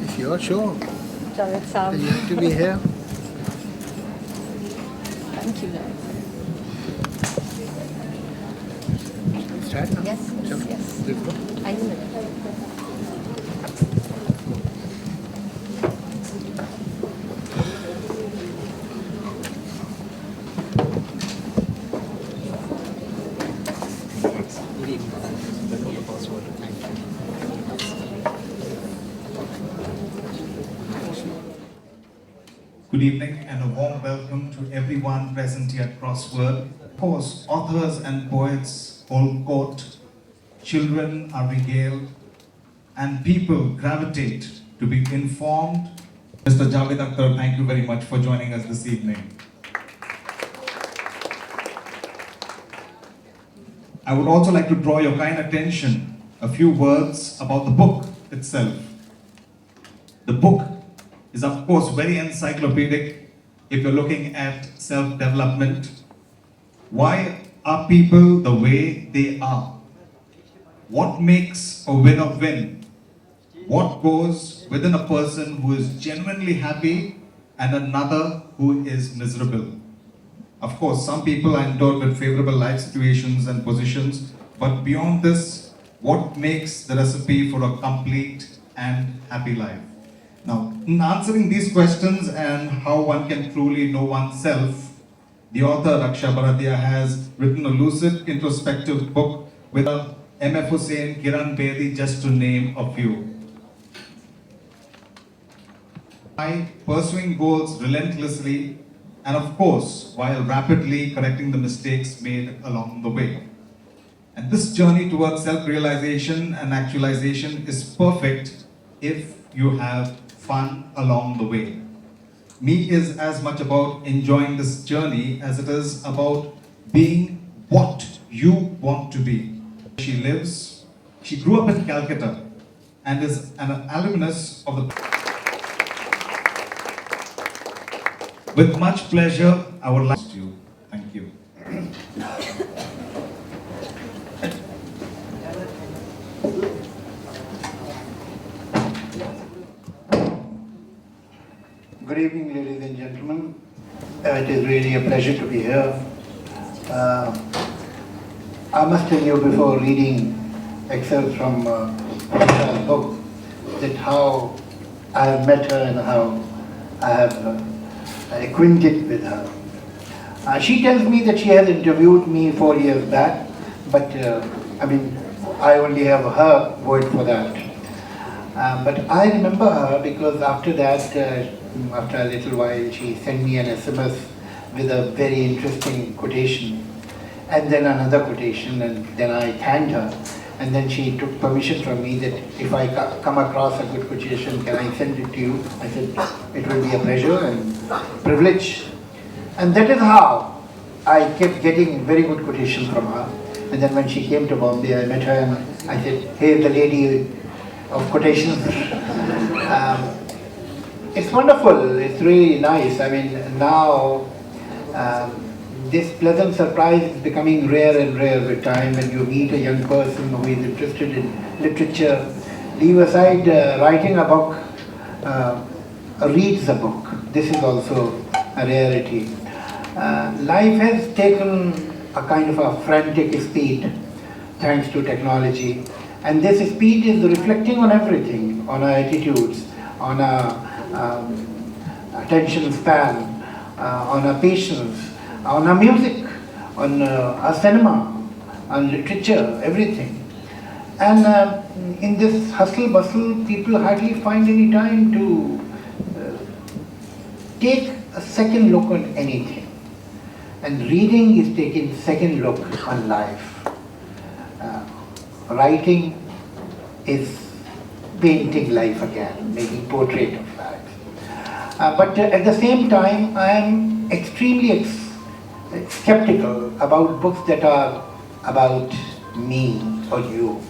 If you're sure Javed that you Saab. have to be here. Thank you guys. Start now? Yes, Sure. yes. Let's go. I will. Good evening. Welcome to Crossword. Thank you. Good evening and a warm welcome to everyone present here at Crossword. Of course, authors and poets hold court, children are regaled, and people gravitate to be informed. Mr. Javed Akhtar, thank you very much for joining us this evening. I would also like to draw your kind attention a few words about the book itself. The book is of course very encyclopedic if you're looking at self-development. Why are people the way they are? What makes a winner win? What goes within a person who is genuinely happy and another who is miserable? Of course, some people are endowed with favorable life situations and positions, but beyond this, what makes the recipe for a complete and happy life? Now, in answering these questions and how one can truly know oneself, the author Raksha Baradia has written a lucid, introspective book with M.F. Hussain, Kiran Bedi, just to name a few. By pursuing goals relentlessly, and of course, while rapidly correcting the mistakes made along the way. And this journey towards self-realization and actualization is perfect if you have fun along the way. Me is as much about enjoying this journey as it is about being what you want to be. She lives, she grew up in Calcutta and is an alumnus of the... With much pleasure, I would like to you. Thank you. Good evening, ladies and gentlemen. It is really a pleasure to be here. I must tell you before reading excerpts from her book that how I have met her and how I have acquainted with her. She tells me that she has interviewed me 4 years back, but I only have her word for that. But I remember her because after that, after a little while, she sent me an SMS with a very interesting quotation, and then another quotation, and then I thanked her. And then she took permission from me that if I come across a good quotation, can I send it to you? I said, it will be a pleasure and privilege. And that is how I kept getting very good quotations from her. And then when she came to Bombay, I met her and I said, hey, the lady of quotations. It's wonderful, it's really nice. I mean, now this pleasant surprise is becoming rare and rare with time when you meet a young person who is interested in literature. Leave aside writing a book, reads a book. This is also a rarity. Life has taken a kind of a frantic speed thanks to technology. And this speed is reflecting on everything, on our attitudes, on our attention span, on our patience, on our music, on our cinema, on literature, everything. And in this hustle bustle, people hardly find any time to take a second look on anything. And reading is taking second look on life. Writing is painting life again, making portrait of life. But at the same time, I am extremely skeptical about books that are about me or you,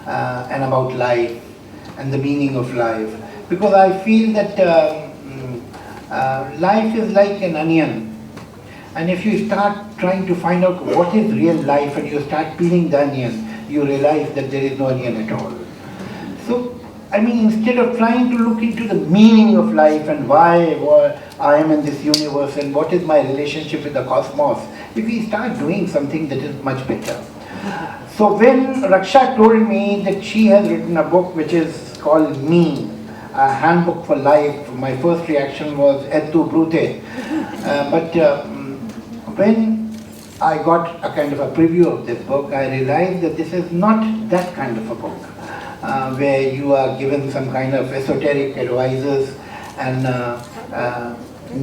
and about life and the meaning of life. Because I feel that life is like an onion. And if you start trying to find out what is real life and you start peeling the onion, you realize that there is no onion at all. So I mean, instead of trying to look into the meaning of life and why I am in this universe and what is my relationship with the cosmos, if we start doing something that is much better. So when Raksha told me that she has written a book which is called Me, a handbook for life, my first reaction was et tu brute. But when I got a kind of a preview of this book, I realized that this is not that kind of a book where you are given some kind of esoteric advices and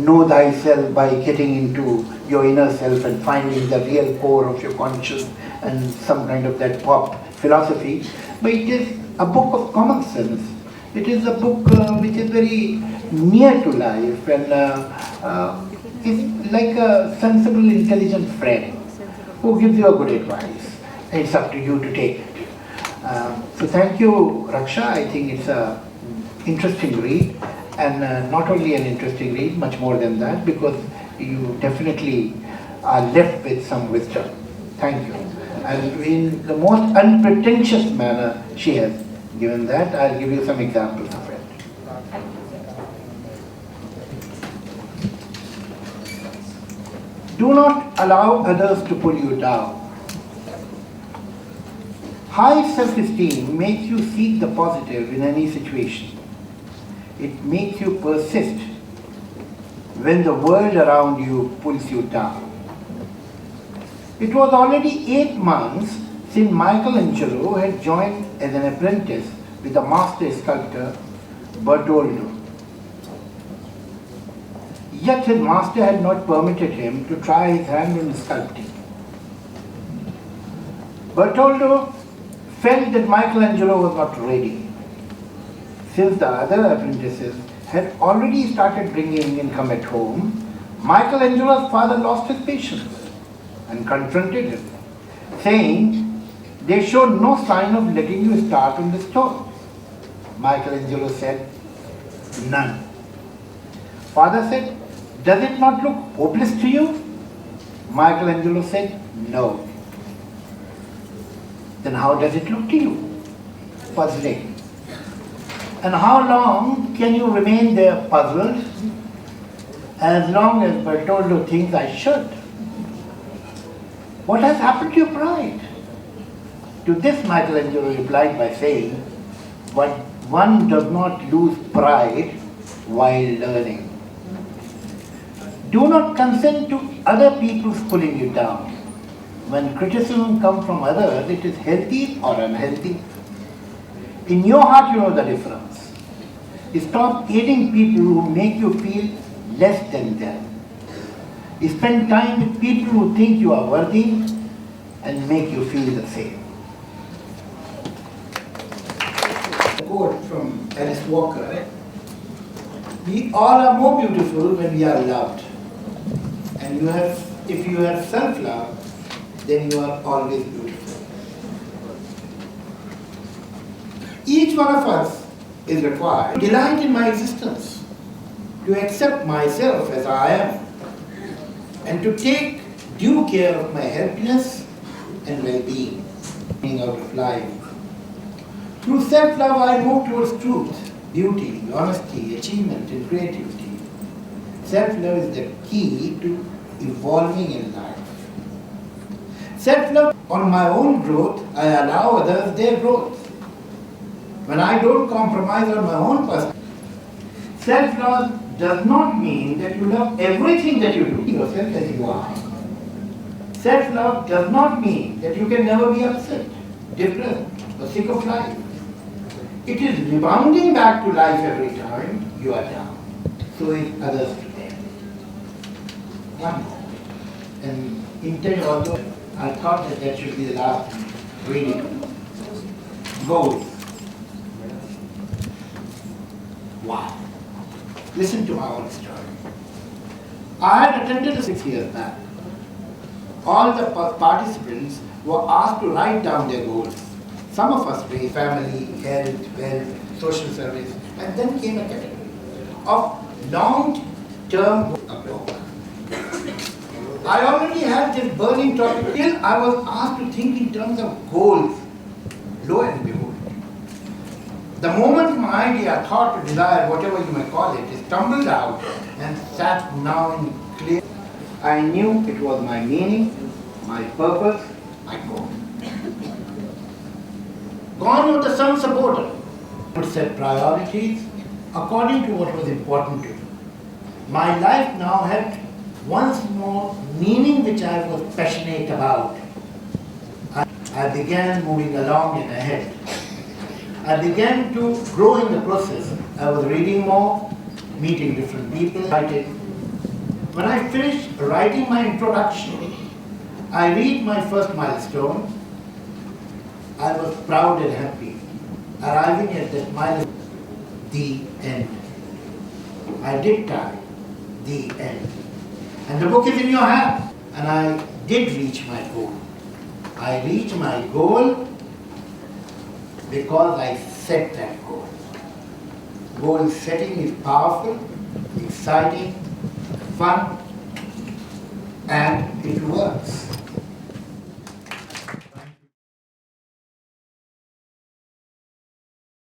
know thyself by getting into your inner self and finding the real core of your conscience and some kind of that pop philosophy. But it is a book of common sense. It is a book which is very near to life and is like a sensible, intelligent friend who gives you a good advice. And it's up to you to take it. So thank you, Raksha. I think it's an interesting read, and not only an interesting read, much more than that, because you definitely are left with some wisdom. Thank you. And in the most unpretentious manner she has given that. I'll give you some examples of it. Do not allow others to pull you down. High self-esteem makes you seek the positive in any situation. It makes you persist when the world around you pulls you down. It was already 8 months since Michelangelo had joined as an apprentice with the master sculptor Bertoldo. Yet his master had not permitted him to try his hand in sculpting. Bertoldo felt that Michelangelo was not ready, since the other apprentices had already started bringing income at home. Michelangelo's father lost his patience and confronted him, saying, "They showed no sign of letting you start on the stone." Michelangelo said, "None." Father said, "Does it not look hopeless to you?" Michelangelo said, "No." Then how does it look to you? Puzzling. And how long can you remain there puzzled? As long as Bertoldo thinks I should. What has happened to your pride? To this Michelangelo replied by saying, "But one does not lose pride while learning." Do not consent to other people's pulling you down. When criticism comes from others, it is healthy or unhealthy. In your heart, you know the difference. Stop aiding people who make you feel less than them. Spend time with people who think you are worthy and make you feel the same. A quote from Alice Walker: "We all are more beautiful when we are loved. And if you have self-love, then you are always beautiful." Each one of us is required to delight in my existence, to accept myself as I am, and to take due care of my happiness and well-being, out of life. Through self-love, I move towards truth, beauty, honesty, achievement, and creativity. Self-love is the key to evolving in life. Self-love, on my own growth, I allow others their growth. When I don't compromise on my own perspective. Self-love does not mean that you love everything that you do, yourself as you are. Self-love does not mean that you can never be upset, depressed, or sick of life. It is rebounding back to life every time you are down. So is others to them. One more. And intent also, I thought that should be the last reading. Goals. Wow. Listen to my own story. I had attended 6 years back. All the participants were asked to write down their goals. Some of us raised family, health, wealth, social service, and then came a category of long-term approach. I already had this burning topic till I was asked to think in terms of goals. Lo and behold, The moment my idea, thought, desire, whatever you may call it, is tumbled out and sat now in clear, I knew it was my meaning, my purpose, my goal. Gone were the sons of border. Would set priorities according to what was important to me. My life now had once more meaning which I was passionate about. I began moving along and ahead. I began to grow in the process. I was reading more, meeting different people, writing. When I finished writing my introduction, I reached my first milestone. I was proud and happy, arriving at that milestone, the end. I did die, the end. And the book is in your hand. And I did reach my goal. I reached my goal because I set that goal. Goal setting is powerful, exciting, fun, and it works.